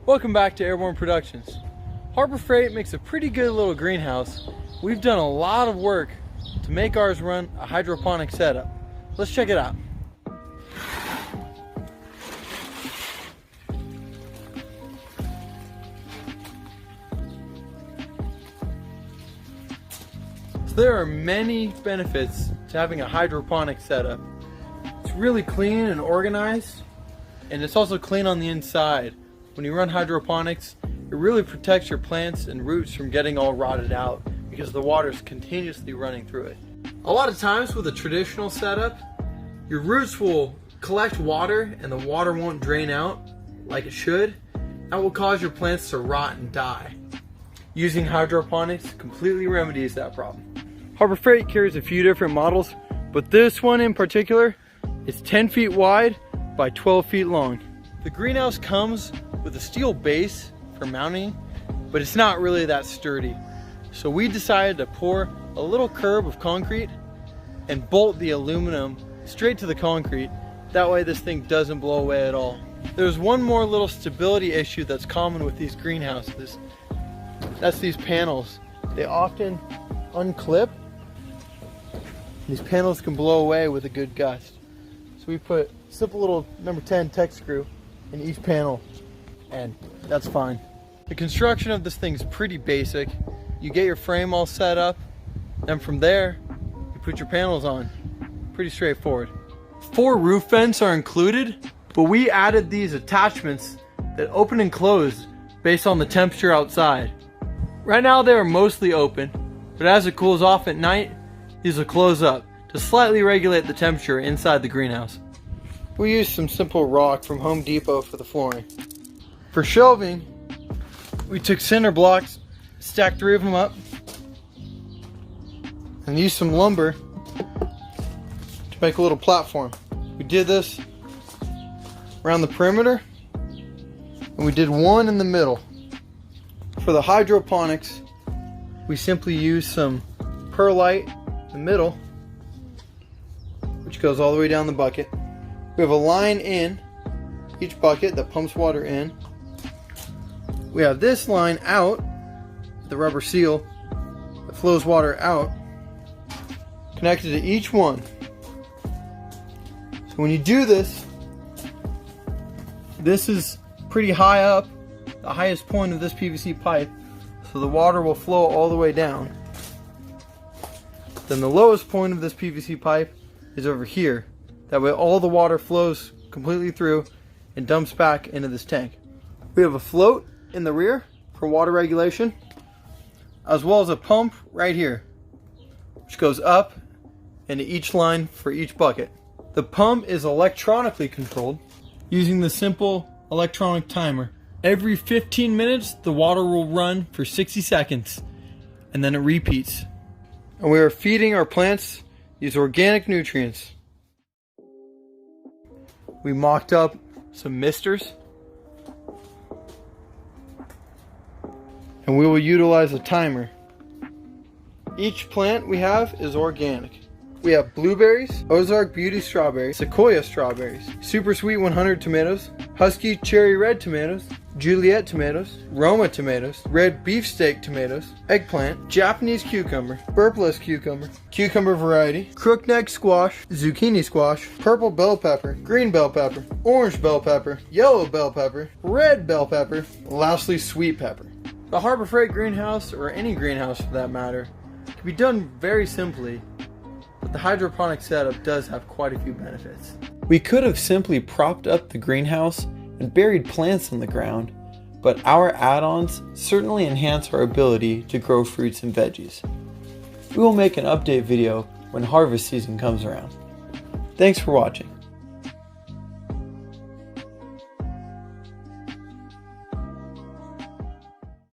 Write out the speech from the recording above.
Welcome back to Airborne Productions. Harbor Freight makes a pretty good little greenhouse. We've done a lot of work to make ours run a hydroponic setup. Let's check it out. So there are many benefits to having a hydroponic setup. It's really clean and organized, and it's also clean on the inside. When you run hydroponics, it really protects your plants and roots from getting all rotted out because the water is continuously running through it. A lot of times with a traditional setup, your roots will collect water and the water won't drain out like it should. That will cause your plants to rot and die. Using hydroponics completely remedies that problem. Harbor Freight carries a few different models, but this one in particular is 10 feet wide by 12 feet long. The greenhouse comes with a steel base for mounting, but it's not really that sturdy. So we decided to pour a little curb of concrete and bolt the aluminum straight to the concrete. That way this thing doesn't blow away at all. There's one more little stability issue that's common with these greenhouses. That's these panels. They often unclip. These panels can blow away with a good gust. So we put simple little number 10 tech screw in each panel, and that's fine. The construction of this thing is pretty basic. You get your frame all set up, and from there you put your panels on. Pretty straightforward. 4 roof vents are included, but we added these attachments that open and close based on the temperature outside. Right now they are mostly open, but as it cools off at night, these will close up to slightly regulate the temperature inside the greenhouse. We used some simple rock from Home Depot for the flooring. For shelving, we took cinder blocks, stacked 3 of them up, and used some lumber to make a little platform. We did this around the perimeter, and we did one in the middle. For the hydroponics, we simply used some perlite in the middle, which goes all the way down the bucket. We have a line in each bucket that pumps water in. We have this line out, the rubber seal that flows water out, connected to each one. So when you do this, this is pretty high up, the highest point of this PVC pipe, so the water will flow all the way down. Then the lowest point of this PVC pipe is over here. That way all the water flows completely through and dumps back into this tank. We have a float in the rear for water regulation, as well as a pump right here, which goes up into each line for each bucket. The pump is electronically controlled using the simple electronic timer. Every 15 minutes, the water will run for 60 seconds, and then it repeats. And we are feeding our plants these organic nutrients. We mocked up some misters, and we will utilize a timer. Each plant we have is organic. We have blueberries, Ozark Beauty strawberries, Sequoia strawberries, Super Sweet 100 tomatoes, Husky Cherry Red tomatoes, Juliet tomatoes, Roma tomatoes, red beefsteak tomatoes, eggplant, Japanese cucumber, burpless cucumber, cucumber variety, crookneck squash, zucchini squash, purple bell pepper, green bell pepper, orange bell pepper, yellow bell pepper, red bell pepper, and lastly sweet pepper. The Harbor Freight greenhouse, or any greenhouse for that matter, can be done very simply, but the hydroponic setup does have quite a few benefits. We could have simply propped up the greenhouse and buried plants in the ground, but our add-ons certainly enhance our ability to grow fruits and veggies. We will make an update video when harvest season comes around. Thanks for watching.